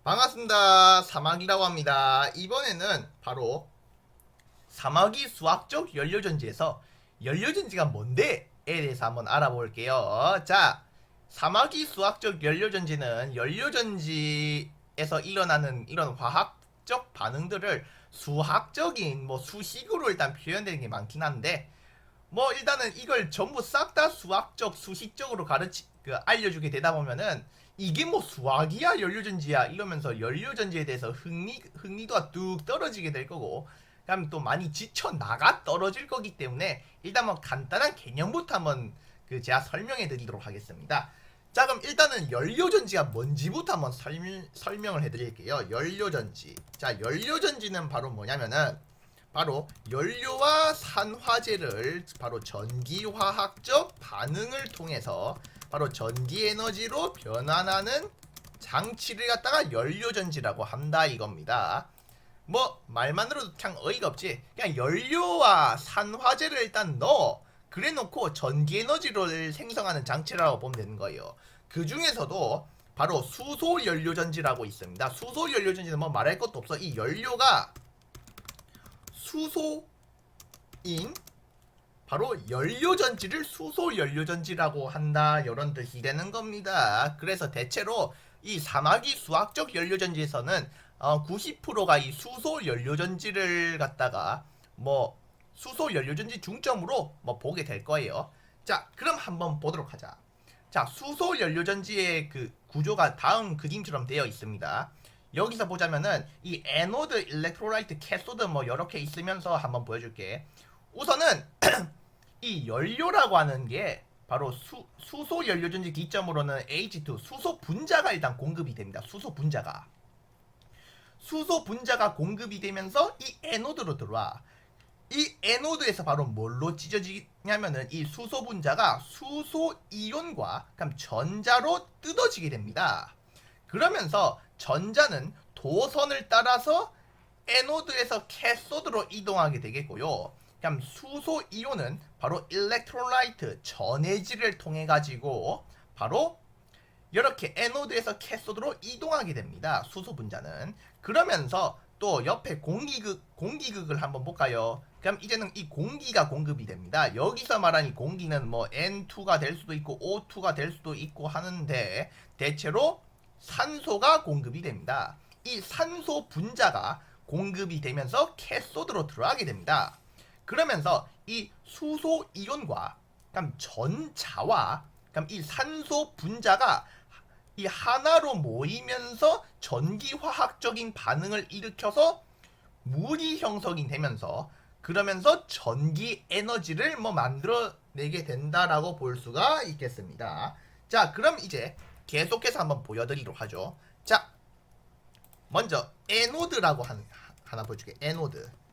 반갑습니다. 사막이라고 합니다. 이번에는 바로 사막이 수학적 연료전지에서 연료전지가 뭔데에 대해서 한번 알아볼게요. 자, 사막이 수학적 연료전지는 연료전지에서 일어나는 이런 화학적 반응들을 수학적인 수식으로 일단 표현되는 게 많긴 한데 일단은 이걸 전부 싹 다 수학적 수식적으로 알려주게 되다 보면은 이게 수학이야 연료전지야 이러면서 연료전지에 대해서 흥미도가 뚝 떨어지게 될 거고, 그다음 또 많이 지쳐 나가 떨어질 거기 때문에 일단 간단한 개념부터 한번 제가 설명해 드리도록 하겠습니다. 자, 그럼 일단은 연료전지가 뭔지부터 한번 설명을 해드릴게요. 연료전지. 자, 연료전지는 바로 뭐냐면은 바로 연료와 산화제를 바로 전기화학적 반응을 통해서 바로 전기 에너지로 변환하는 장치를 갖다가 연료전지라고 한다 이겁니다. 말만으로도 그냥 어이가 없지. 그냥 연료와 산화제를 일단 넣어 그래 놓고 전기 에너지를 생성하는 장치라고 보면 되는 거예요. 그 중에서도 바로 수소 연료전지라고 있습니다. 수소 연료전지는 말할 것도 없어. 이 연료가 수소인 바로 연료전지를 수소 연료전지라고 한다 이런 뜻이 되는 겁니다. 그래서 대체로 이 사마귀 수학적 연료전지에서는 90%가 이 수소 연료전지를 갖다가 수소 연료전지 중점으로 보게 될 거예요. 자, 그럼 한번 보도록 하자. 자, 수소 연료전지의 그 구조가 다음 그림처럼 되어 있습니다. 여기서 보자면은 이 에노드, 일렉트로라이트, 캐소드 이렇게 있으면서 한번 보여줄게. 우선은 이 연료라고 하는 게 바로 수소 연료전지 기점으로는 H2 수소 분자가 일단 공급이 됩니다. 수소 분자가 공급이 되면서 이 에노드로 들어와. 이 에노드에서 바로 뭘로 찢어지냐면은 이 수소 분자가 수소 이온과 그럼 전자로 뜯어지게 됩니다. 그러면서 전자는 도선을 따라서 에노드에서 캐소드로 이동하게 되겠고요. 그럼 수소 이온은 바로 일렉트로라이트 전해질을 통해 가지고 바로 이렇게 에노드에서 캐소드로 이동하게 됩니다. 수소 분자는. 그러면서 또 옆에 공기극을 한번 볼까요? 그럼 이제는 이 공기가 공급이 됩니다. 여기서 말하는 이 공기는 N2가 될 수도 있고 O2가 될 수도 있고 하는데 대체로 산소가 공급이 됩니다. 이 산소 분자가 공급이 되면서 캐소드로 들어가게 됩니다. 그러면서 이 수소 이온과 그럼 전자와 그럼 이 산소 분자가 이 하나로 모이면서 전기화학적인 반응을 일으켜서 물이 형성이 되면서 그러면서 전기 에너지를 만들어내게 된다라고 볼 수가 있겠습니다. 자, 그럼 이제 계속해서 한번 보여드리도록 하죠. 자, 먼저 에노드라고 하나 보여줄게.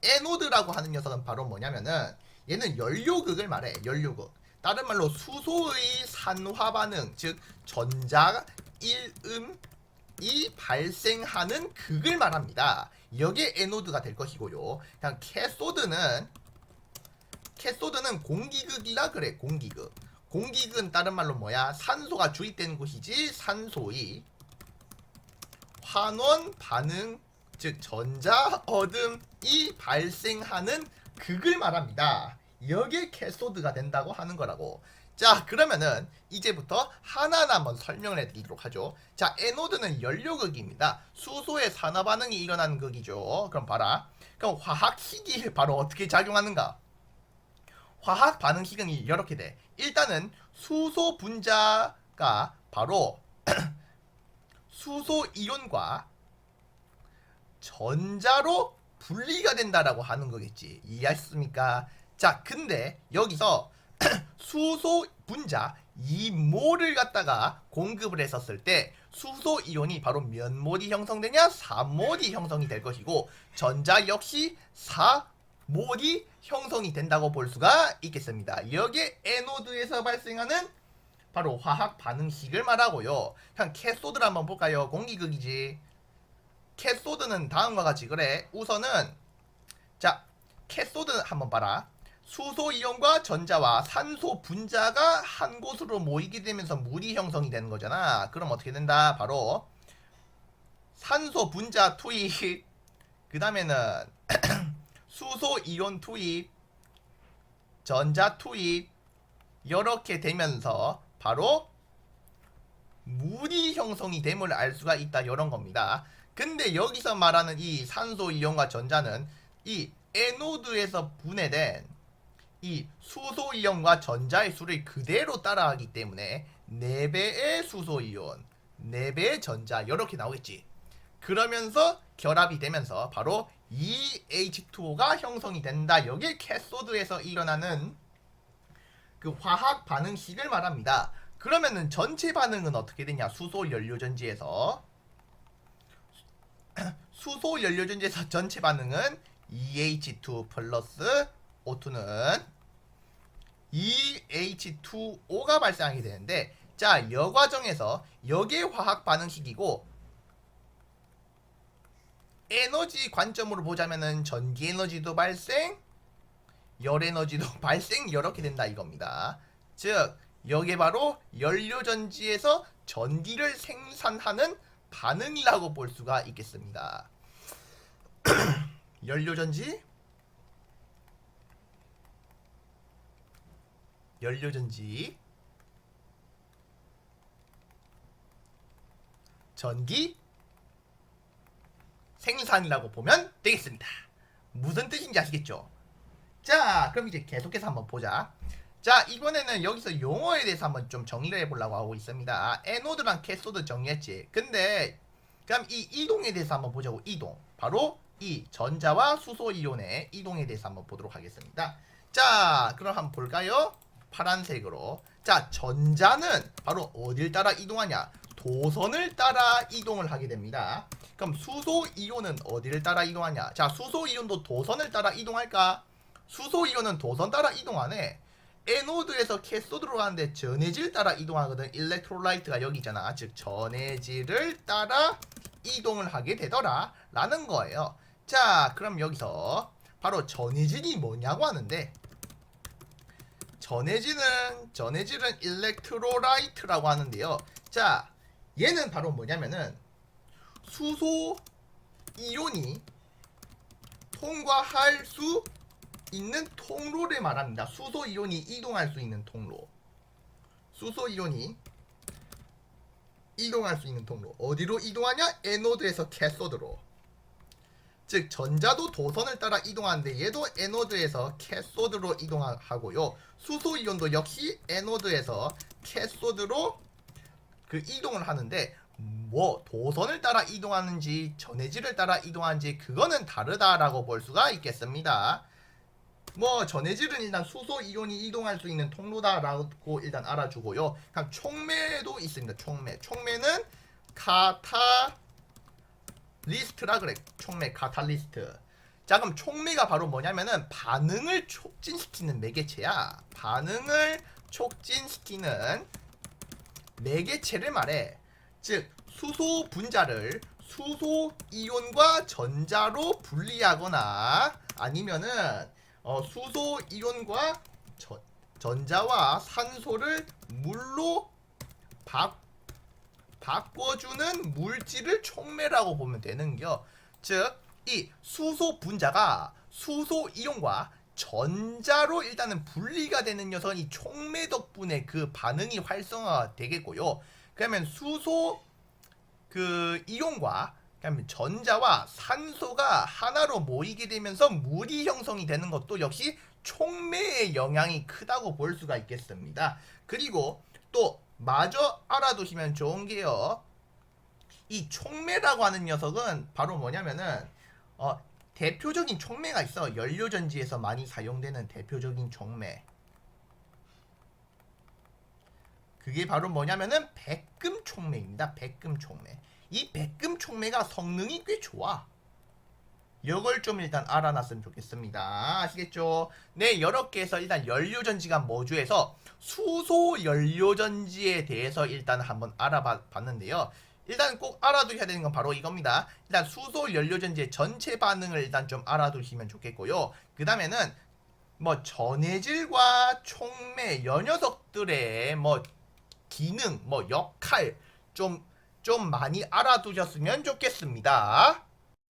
에노드라고 하는 녀석은 바로 뭐냐면은 얘는 연료극을 말해. 연료극. 다른 말로 수소의 산화 반응, 즉 전자 일음이 발생하는 극을 말합니다. 여기에 에노드가 될 것이고요. 그냥 캐소드는 공기극이라 그래. 공기극은 다른 말로 뭐야? 산소가 주입되는 곳이지. 산소의 환원 반응, 즉 전자 얻음이 발생하는 극을 말합니다. 여기에 캐소드가 된다고 하는 거라고. 자, 그러면은 이제부터 하나하나 한번 설명을 해드리도록 하죠. 자, 에노드는 연료극입니다. 수소의 산화 반응이 일어나는 극이죠. 그럼 봐라. 그럼 화학식이 바로 어떻게 작용하는가? 화학 반응식은 이렇게 돼. 일단은 수소 분자가 바로 수소 이온과 전자로 분리가 된다라고 하는 거겠지. 이해하셨습니까? 자, 근데 여기서 수소 분자 2몰을 갖다가 공급을 했었을 때 수소 이온이 바로 몇 몰이 형성되냐? 4몰이 형성이 될 것이고 전자 역시 4몰이 형성이 된다고 볼 수가 있겠습니다. 여기에 에노드에서 발생하는 바로 화학 반응식을 말하고요. 그냥 캐소드를 한번 볼까요? 공기극이지. 캐소드는 다음과 같이 그래. 우선은 자, 캐소드 한번 봐라. 수소 이온과 전자와 산소 분자가 한 곳으로 모이게 되면서 물이 형성이 되는 거잖아. 그럼 어떻게 된다? 바로 산소 분자 투입, 그 다음에는 수소 이온 투입, 전자 투입, 이렇게 되면서 바로 물이 형성이 됨을 알 수가 있다, 이런 겁니다. 근데 여기서 말하는 이 산소 이온과 전자는 이 에노드에서 분해된 이 수소 이온과 전자의 수를 그대로 따라가기 때문에 4배의 수소 이온, 4배의 전자, 이렇게 나오겠지. 그러면서 결합이 되면서 바로 H2O가 형성이 된다. 여기 캐소드에서 일어나는 그 화학 반응식을 말합니다. 그러면은 전체 반응은 어떻게 되냐? 수소 연료전지에서 수소 연료전지에서 전체 반응은 EH2 플러스 O2는 EH2O가 발생하게 되는데, 자, 이 과정에서 여기에 화학 반응식이고, 에너지 관점으로 보자면은 전기 에너지도 발생, 열 에너지도 발생, 이렇게 된다 이겁니다. 즉 여기에 바로 연료전지에서 전기를 생산하는 반응이라고 볼 수가 있겠습니다. 연료전지, 전기 생산이라고 보면 되겠습니다. 무슨 뜻인지 아시겠죠? 자, 그럼 이제 계속해서 한번 보자. 자, 이번에는 여기서 용어에 대해서 한번 좀 정리를 해보려고 하고 있습니다. 에노드랑 캐소드 정리했지. 근데 그럼 이 이동에 대해서 한번 보자고. 이동, 바로 이 전자와 수소 이온의 이동에 대해서 한번 보도록 하겠습니다. 자, 그럼 한번 볼까요? 파란색으로. 자, 전자는 바로 어딜 따라 이동하냐? 도선을 따라 이동을 하게 됩니다. 그럼 수소 이온은 어디를 따라 이동하냐? 자, 수소 이온도 도선을 따라 이동할까? 수소 이온은 도선 따라 이동하네. 에노드에서 캐소드로 가는데 전해질 따라 이동하거든. 일렉트로라이트가 여기 있잖아. 즉 전해질을 따라 이동을 하게 되더라 라는 거예요. 자, 그럼 여기서 바로 전해질이 뭐냐고 하는데, 전해질은 일렉트로라이트라고 하는데요. 자, 얘는 바로 뭐냐면은 수소 이온이 통과할 수 있는 통로를 말합니다. 수소 이온이 이동할 수 있는 통로. 수소 이온이 이동할 수 있는 통로. 어디로 이동하냐? 에노드에서 캐소드로. 즉 전자도 도선을 따라 이동하는데 얘도 에노드에서 캐소드로 이동하고요. 수소 이온도 역시 에노드에서 캐소드로 그 이동을 하는데, 뭐 도선을 따라 이동하는지 전해질을 따라 이동하는지 그거는 다르다라고 볼 수가 있겠습니다. 뭐 전해질은 일단 수소 이온이 이동할 수 있는 통로다라고 일단 알아주고요. 그럼 촉매도 있습니다. 촉매는 카탈리스트라 그래. 촉매, 카탈리스트. 자, 그럼 촉매가 바로 뭐냐면은 반응을 촉진시키는 매개체야. 반응을 촉진시키는 매개체를 말해. 즉 수소 분자를 수소 이온과 전자로 분리하거나 아니면은 수소 이온과 전자와 산소를 물로 바꿔주는 물질을 촉매라고 보면 되는겨. 즉 이 수소 분자가 수소 이온과 전자로 일단은 분리가 되는 녀석은 이 촉매 덕분에 그 반응이 활성화되겠고요. 그러면 수소 그 이온과 그러면 전자와 산소가 하나로 모이게 되면서 물이 형성이 되는 것도 역시 촉매의 영향이 크다고 볼 수가 있겠습니다. 그리고 또 마저 알아두시면 좋은 게요. 이 촉매라고 하는 녀석은 바로 뭐냐면은 대표적인 촉매가 있어. 연료전지에서 많이 사용되는 대표적인 촉매. 그게 바로 뭐냐면은 백금 촉매입니다. 백금 촉매. 이 백금 촉매가 성능이 꽤 좋아. 이걸 좀 일단 알아놨으면 좋겠습니다. 아시겠죠? 네, 이렇게 해서 일단 연료전지가 뭐주에서 수소 연료전지에 대해서 일단 한번 알아봤는데요. 일단 꼭 알아두셔야 되는 건 바로 이겁니다. 일단 수소 연료전지의 전체 반응을 일단 좀 알아두시면 좋겠고요. 그 다음에는 뭐 전해질과 촉매 이 녀석들의 뭐 기능, 뭐 역할 좀 좀 많이 알아두셨으면 좋겠습니다.